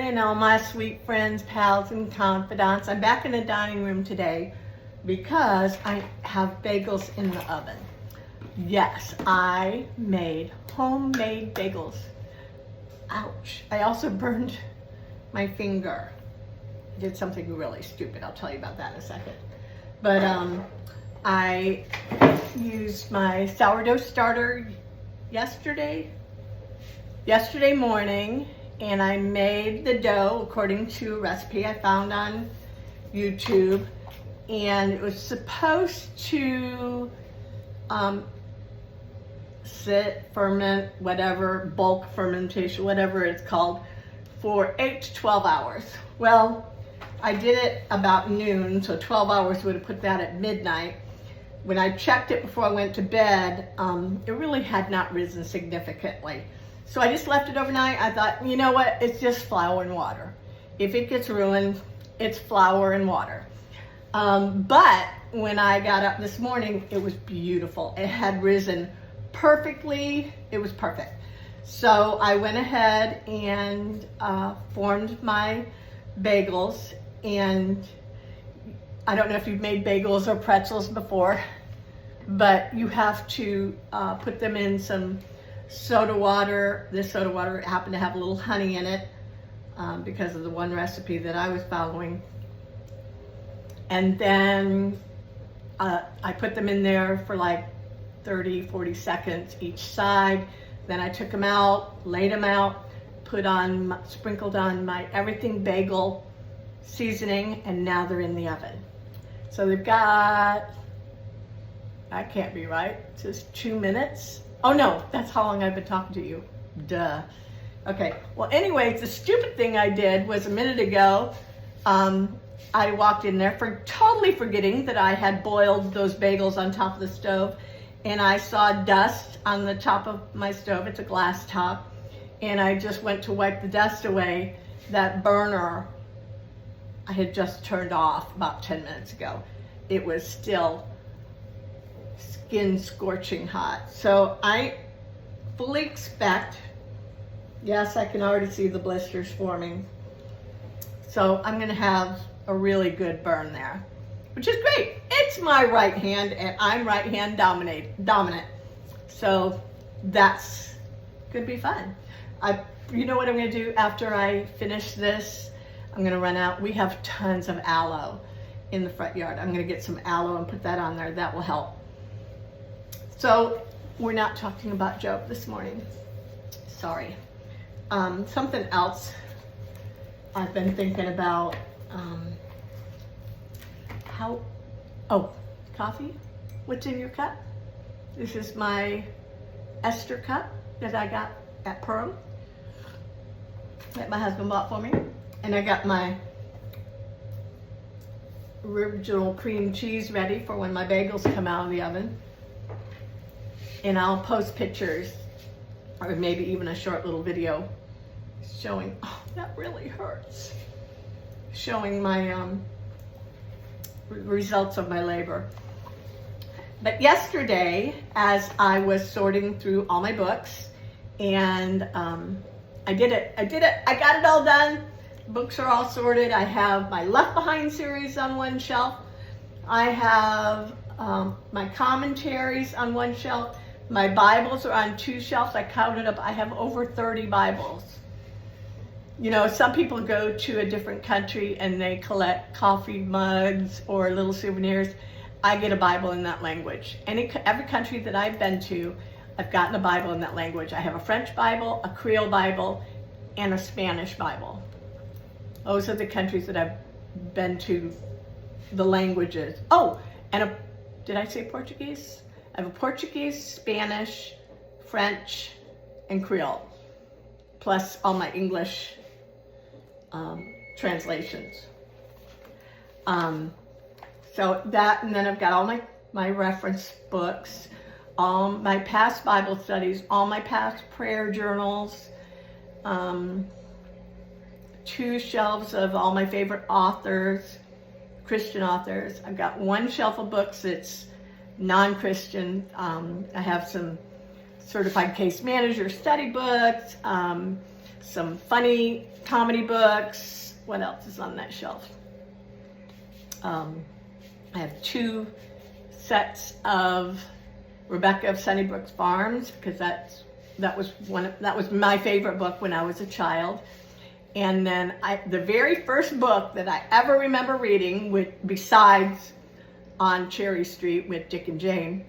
And all my sweet friends, pals, and confidants, I'm back in the dining room today because I have bagels in the oven. Yes, I made homemade bagels. Ouch. I also burned my finger. I did something really stupid. I'll tell you about that in a second. But I used my sourdough starter yesterday morning, and I made the dough according to a recipe I found on YouTube, and it was supposed to ferment, whatever, bulk fermentation, whatever it's called, for 8 to 12 hours. Well, I did it about noon, so 12 hours would have put that at midnight. When I checked it before I went to bed, it really had not risen significantly. So I just left it overnight. I thought, you know what, it's just flour and water. If it gets ruined, it's flour and water. But when I got up this morning, it was beautiful. It had risen perfectly. It was perfect. So I went ahead and formed my bagels. And I don't know if you've made bagels or pretzels before, but you have to put them in some soda water. This soda water happened to have a little honey in it because of the one recipe that I was following. And then I put them in there for like 30, 40 seconds each side. Then I took them out, laid them out, sprinkled on my everything bagel seasoning, and now they're in the oven. So they've got, that can't be right, it says 2 minutes. Oh no, that's how long I've been talking to you. Duh. Okay, well anyways, the stupid thing I did was a minute ago, I walked in there totally forgetting that I had boiled those bagels on top of the stove, and I saw dust on the top of my stove. It's a glass top, and I just went to wipe the dust away. That burner I had just turned off about 10 minutes ago. It was still skin scorching hot. So I fully expect, yes, I can already see the blisters forming. So I'm gonna have a really good burn there, which is great. It's my right hand, and I'm right hand dominant. So that's gonna be fun. You know what I'm gonna do after I finish this? I'm gonna run out. We have tons of aloe in the front yard. I'm gonna get some aloe and put that on there. That will help. So we're not talking about Job this morning. Sorry. Something else I've been thinking about. Coffee? What's in your cup? This is my Esther cup that I got at Pearl, that my husband bought for me. And I got my original cream cheese ready for when my bagels come out of the oven. And I'll post pictures, or maybe even a short little video showing, oh, that really hurts, showing my results of my labor. But yesterday, as I was sorting through all my books, and I did it, I got it all done. Books are all sorted. I have my Left Behind series on one shelf. I have my commentaries on one shelf. My Bibles are on 2 shelves. I counted up, I have over 30 Bibles. You know, some people go to a different country and they collect coffee mugs or little souvenirs. I get a Bible in that language. Every country that I've been to, I've gotten a Bible in that language. I have a French Bible, a Creole Bible, and a Spanish Bible. Those are the countries that I've been to, the languages. Oh, and did I say Portuguese? I have a Portuguese, Spanish, French, and Creole, plus all my English translations. So that, and then I've got all my reference books, all my past Bible studies, all my past prayer journals, 2 shelves of all my favorite authors, Christian authors. I've got 1 shelf of books that's non-Christian. I have some certified case manager study books, some funny comedy books. What else is on that shelf? I have 2 sets of Rebecca of Sunnybrook Farms, because that was my favorite book when I was a child. And then the very first book that I ever remember reading, besides On Cherry Street with Dick and Jane,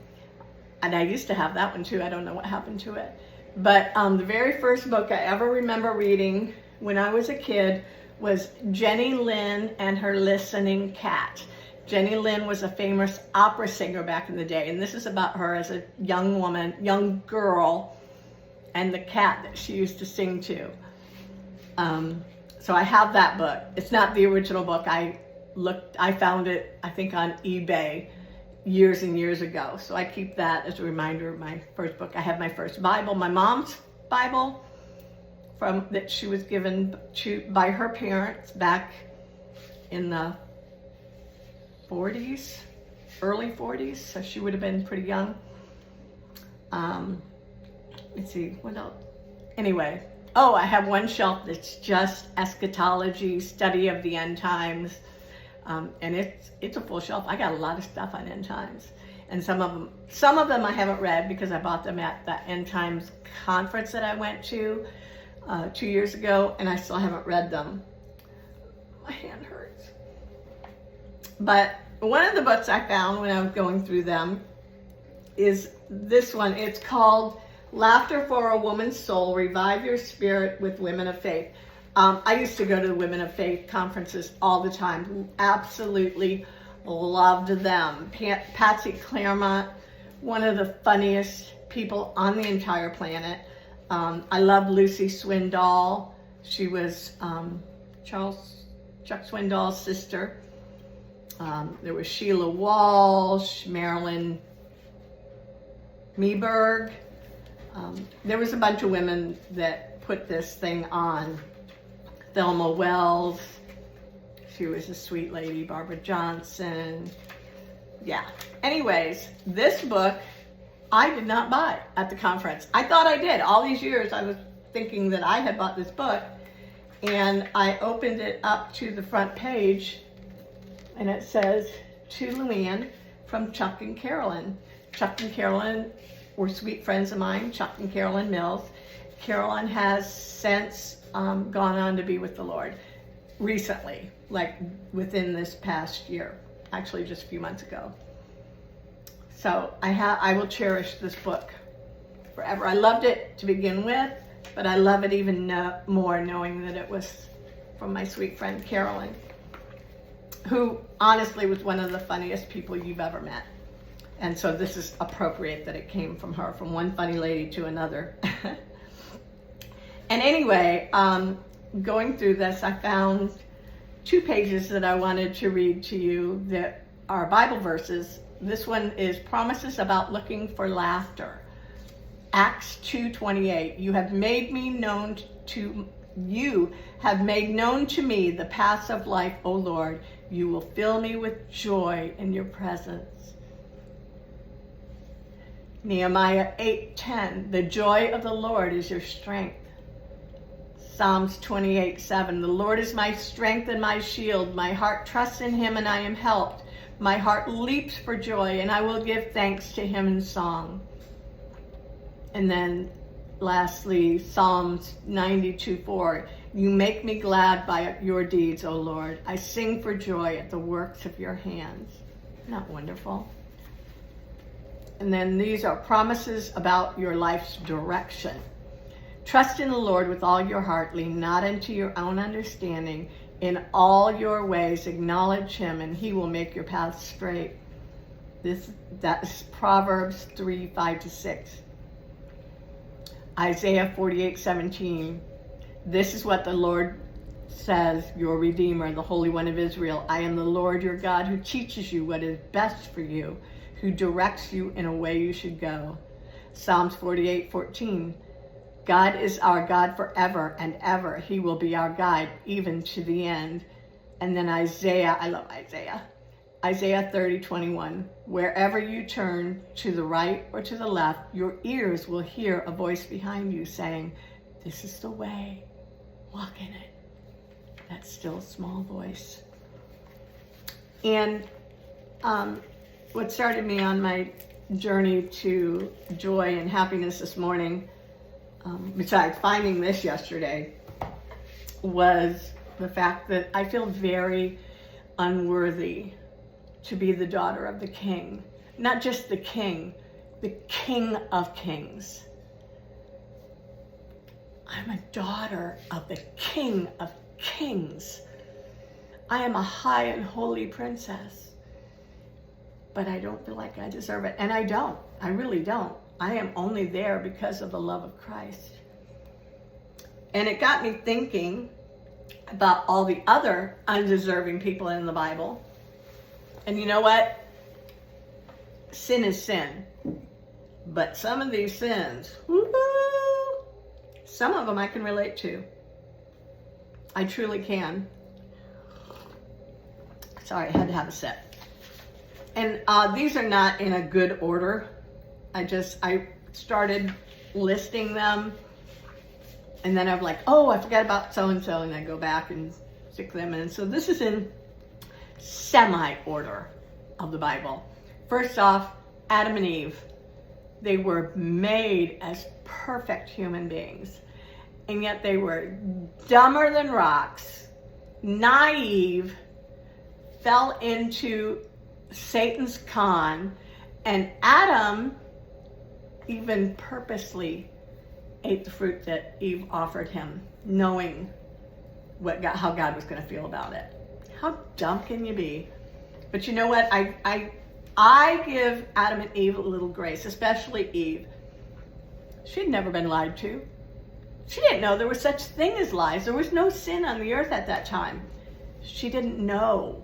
and I used to have that one too, I don't know what happened to it, but the very first book I ever remember reading when I was a kid was Jenny Lind and Her Listening Cat. Jenny Lind was a famous opera singer back in the day, and this is about her as a young girl, and the cat that she used to sing to. So I have that book. It's not the original book. I found it, I think, on eBay years and years ago. So I keep that as a reminder of my first book. I have my first Bible, my mom's Bible, that she was given by her parents back in the 40s, early 40s. So she would have been pretty young. Let's see, what else? Anyway. Oh, I have one shelf that's just eschatology, study of the end times, and it's a full shelf. I got a lot of stuff on end times, and some of them I haven't read because I bought them at the end times conference that I went to 2 years ago, and I still haven't read them. My hand hurts. But one of the books I found when I was going through them is this one. It's called Laughter for a Woman's Soul, Revive Your Spirit with Women of Faith. I used to go to the Women of Faith conferences all the time. Absolutely loved them. Patsy Claremont, one of the funniest people on the entire planet. I love Lucy Swindoll. She was Chuck Swindoll's sister. There was Sheila Walsh, Marilyn Meeberg. There was a bunch of women that put this thing on. Thelma Wells, she was a sweet lady. Barbara Johnson. Yeah. Anyways, this book I did not buy at the conference. I thought I did. All these years I was thinking that I had bought this book, and I opened it up to the front page, and it says, "To Luann from Chuck and Carolyn." Chuck and Carolyn were sweet friends of mine, Chuck and Carolyn Mills. Carolyn has since gone on to be with the Lord recently, like within this past year, actually just a few months ago. So I will cherish this book forever. I loved it to begin with, but I love it even more knowing that it was from my sweet friend Carolyn, who honestly was one of the funniest people you've ever met. And so this is appropriate that it came from her, from one funny lady to another. And anyway, going through this, I found 2 pages that I wanted to read to you that are Bible verses. This one is promises about looking for laughter. Acts 2:28. You have made known to me the paths of life, O Lord. You will fill me with joy in your presence. Nehemiah 8:10, the joy of the Lord is your strength. Psalms 28:7, the Lord is my strength and my shield. My heart trusts in him and I am helped. My heart leaps for joy and I will give thanks to him in song. And then lastly, Psalms 92:4, you make me glad by your deeds, O Lord. I sing for joy at the works of your hands. Isn't that wonderful? And then these are promises about your life's direction. Trust in the Lord with all your heart. Lean not into your own understanding. In all your ways acknowledge him, and he will make your paths straight. That is Proverbs 3:5-6. Isaiah 48:17. This is what the Lord says, your Redeemer, the Holy One of Israel. I am the Lord your God who teaches you what is best for you, who directs you in a way you should go. Psalms 48:14. God is our God forever and ever. He will be our guide even to the end. And then Isaiah, I love Isaiah. Isaiah 30:21. Wherever you turn, to the right or to the left, your ears will hear a voice behind you saying, this is the way, walk in it. That still small voice. And what started me on my journey to joy and happiness this morning, besides finding this yesterday, was the fact that I feel very unworthy to be the daughter of the King. Not just the King of Kings. I'm a daughter of the King of Kings. I am a high and holy princess. But I don't feel like I deserve it. And I don't. I really don't. I am only there because of the love of Christ. And it got me thinking about all the other undeserving people in the Bible. And you know what? Sin is sin. But some of these sins, woo-hoo, some of them I can relate to. I truly can. Sorry, I had to have a sip. And these are not in a good order. I started listing them. And then I'm like, oh, I forgot about so-and-so. And I go back and stick them in. So this is in semi-order of the Bible. First off, Adam and Eve. They were made as perfect human beings. And yet they were dumber than rocks, naive, fell into Satan's con, and Adam even purposely ate the fruit that Eve offered him, knowing how God was going to feel about it. How dumb can you be? But you know what? I give Adam and Eve a little grace, especially Eve. She'd never been lied to. She didn't know there was such thing as lies. There was no sin on the earth at that time. She didn't know.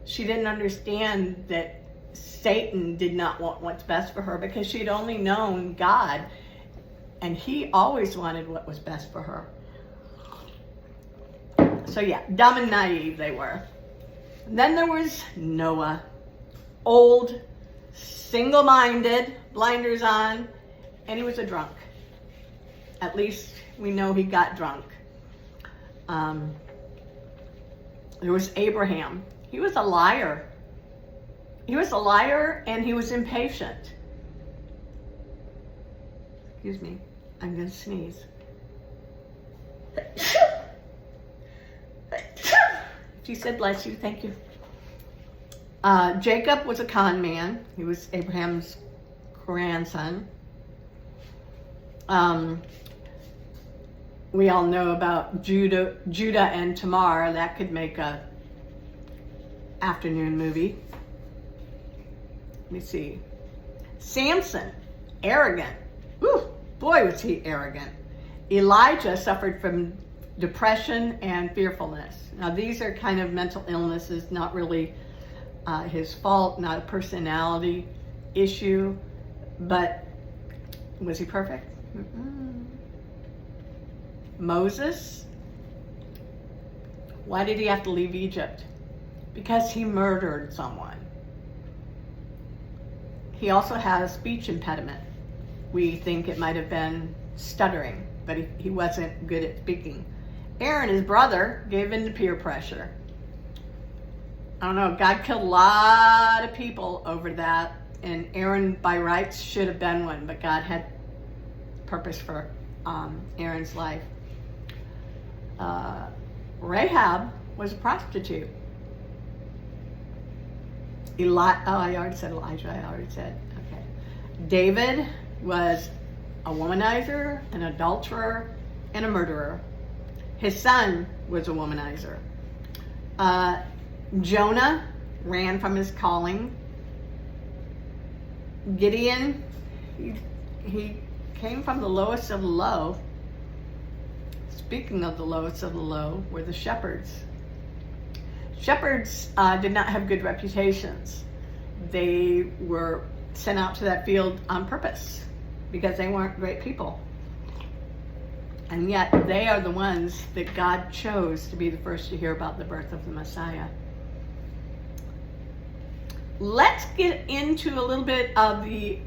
She didn't understand that Satan did not want what's best for her because she'd only known God, and he always wanted what was best for her. So yeah, dumb and naive they were. And then there was Noah. Old, single-minded, blinders on, and he was a drunk. At least we know he got drunk. There was Abraham. He was a liar. He was a liar and he was impatient. Excuse me, I'm going to sneeze. She said, bless you, thank you. Jacob was a con man. He was Abraham's grandson. We all know about Judah and Tamar. That could make a afternoon movie. Let me see. Samson, arrogant. Whew, boy, was he arrogant. Elijah suffered from depression and fearfulness. Now, these are kind of mental illnesses, not really his fault, not a personality issue, but was he perfect? Mm-mm. Moses, why did he have to leave Egypt? Because he murdered someone. He also had a speech impediment. We think it might have been stuttering, but he wasn't good at speaking. Aaron, his brother, gave in to peer pressure. I don't know, God killed a lot of people over that, and Aaron by rights should have been one, but God had purpose for Aaron's life. Rahab was a prostitute. I already said Elijah, okay. David was a womanizer, an adulterer, and a murderer. His son was a womanizer. Jonah ran from his calling. Gideon, he came from the lowest of the low. Speaking of the lowest of the low, were the shepherds. Shepherds did not have good reputations. They were sent out to that field on purpose because they weren't great people. And yet they are the ones that God chose to be the first to hear about the birth of the Messiah. Let's get into a little bit of the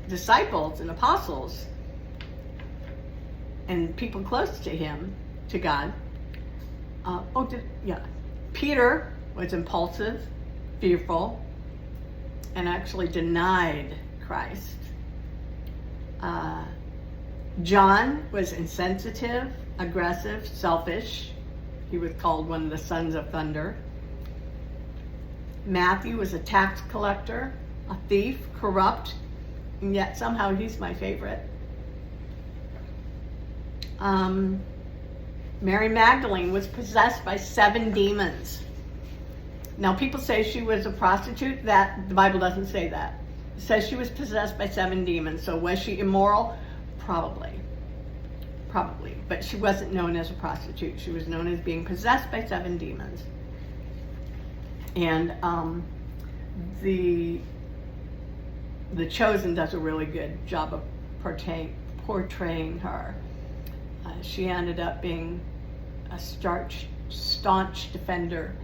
disciples and apostles and people close to him to God. Peter was impulsive, fearful, and actually denied Christ. John was insensitive, aggressive, selfish. He was called one of the sons of thunder. Matthew was a tax collector, a thief, corrupt, and yet somehow he's my favorite. Mary Magdalene was possessed by 7 demons. Now, people say she was a prostitute. That the Bible doesn't say that. It says she was possessed by 7 demons. So was she immoral? Probably. But she wasn't known as a prostitute. She was known as being possessed by 7 demons. And the Chosen does a really good job of portraying her. She ended up being a staunch defender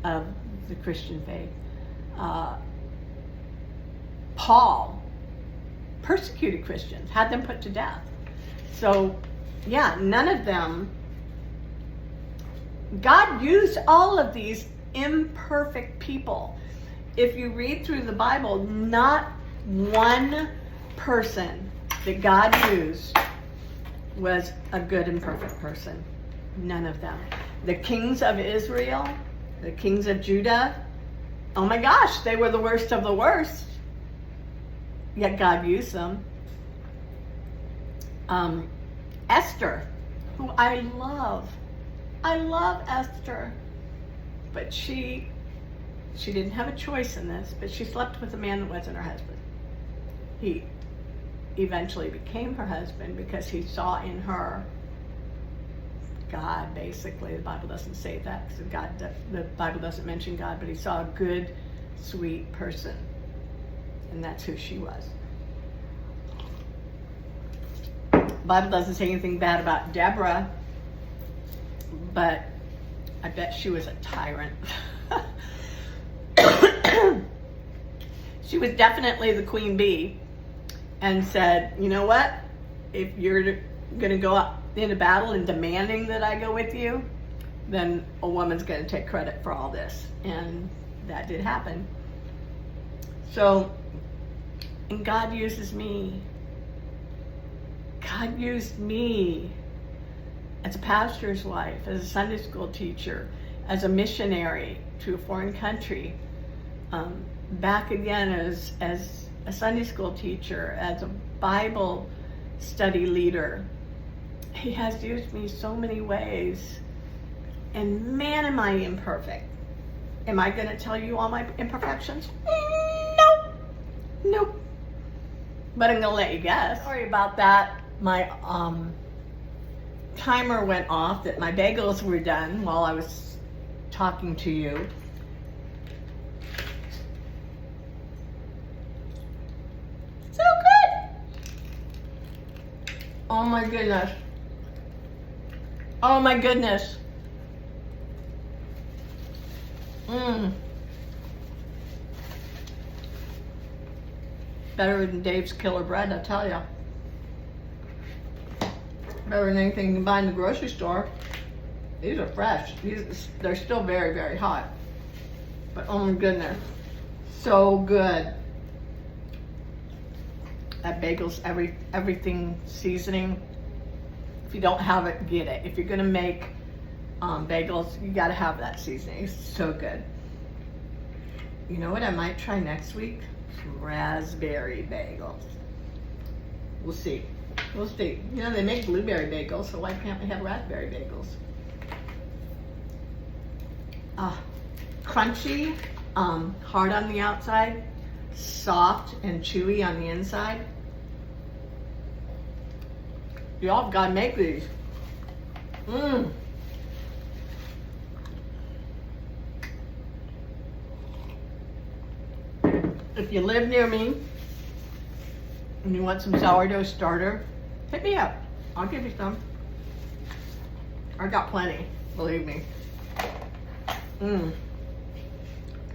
of the Christian faith. Paul persecuted Christians, had them put to death. So, yeah, none of them. God used all of these imperfect people. If you read through the Bible, not one person that God used was a good and perfect person. None of them. The kings of Israel, the kings of Judah, oh my gosh, they were the worst of the worst. Yet God used them. Esther, who I love Esther. But she didn't have a choice in this, but she slept with a man that wasn't her husband. He eventually became her husband because he saw in her God, basically. The Bible doesn't say that because the Bible doesn't mention God, but he saw a good, sweet person. And that's who she was. The Bible doesn't say anything bad about Deborah, but I bet she was a tyrant. She was definitely the queen bee and said, you know what? If you're going to go out into battle and demanding that I go with you, then a woman's going to take credit for all this. And that did happen. So, and God uses me. God used me as a pastor's wife, as a Sunday school teacher, as a missionary to a foreign country, back again as a Sunday school teacher, as a Bible study leader. He has used me so many ways. And man, am I imperfect. Am I going to tell you all my imperfections? Nope. But I'm going to let you guess. Sorry about that. My timer went off that my bagels were done while I was talking to you. So good. Oh my goodness. Oh my goodness. Better than Dave's Killer Bread, I tell ya. Better than anything you can buy in the grocery store. These are fresh. They're still very, very hot. But oh my goodness. So good. That bagel's everything seasoning. If you don't have it, get it. If you're gonna make bagels, you gotta have that seasoning. It's so good. You know what I might try next week? Some raspberry bagels. We'll see. We'll see. You know, they make blueberry bagels, so why can't we have raspberry bagels? Crunchy, hard on the outside, soft and chewy on the inside. Y'all gotta make these. If you live near me and you want some sourdough starter, hit me up. I'll give you some. I got plenty, believe me.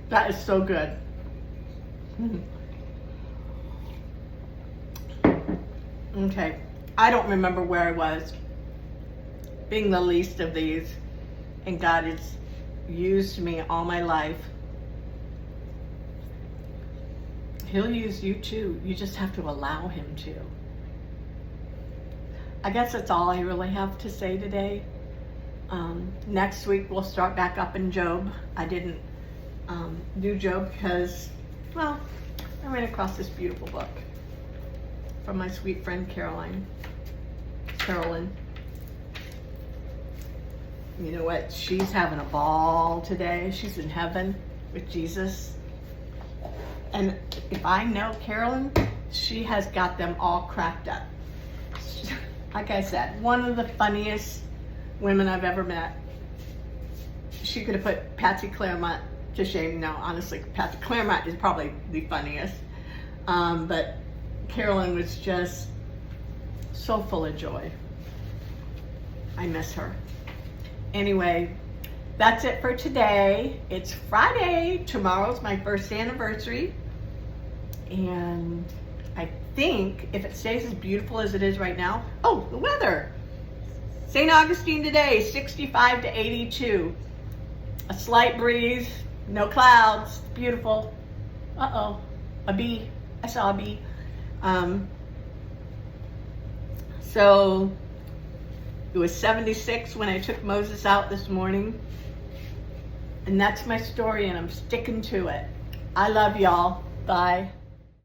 That is so good. Okay, I don't remember where I was being the least of these, and God has used me all my life. He'll use you too. You just have to allow him to. I guess that's all I really have to say today. Next week we'll start back up in Job. I didn't do Job because, well, I ran across this beautiful book from my sweet friend Carolyn. You know what? She's having a ball today. She's in heaven with Jesus. And if I know Carolyn, she has got them all cracked up. Like I said, one of the funniest women I've ever met. She could have put Patsy Claremont to shame. No, honestly, Patsy Claremont is probably the funniest. But Carolyn was just so full of joy. I miss her. Anyway, that's it for today. It's Friday. Tomorrow's my first anniversary. And I think if it stays as beautiful as it is right now, oh, the weather. St. Augustine today, 65 to 82. A slight breeze, no clouds, beautiful. Uh-oh, a bee. I saw a bee. So it was 76 when I took Moses out this morning. And that's my story, and I'm sticking to it. I love y'all. Bye.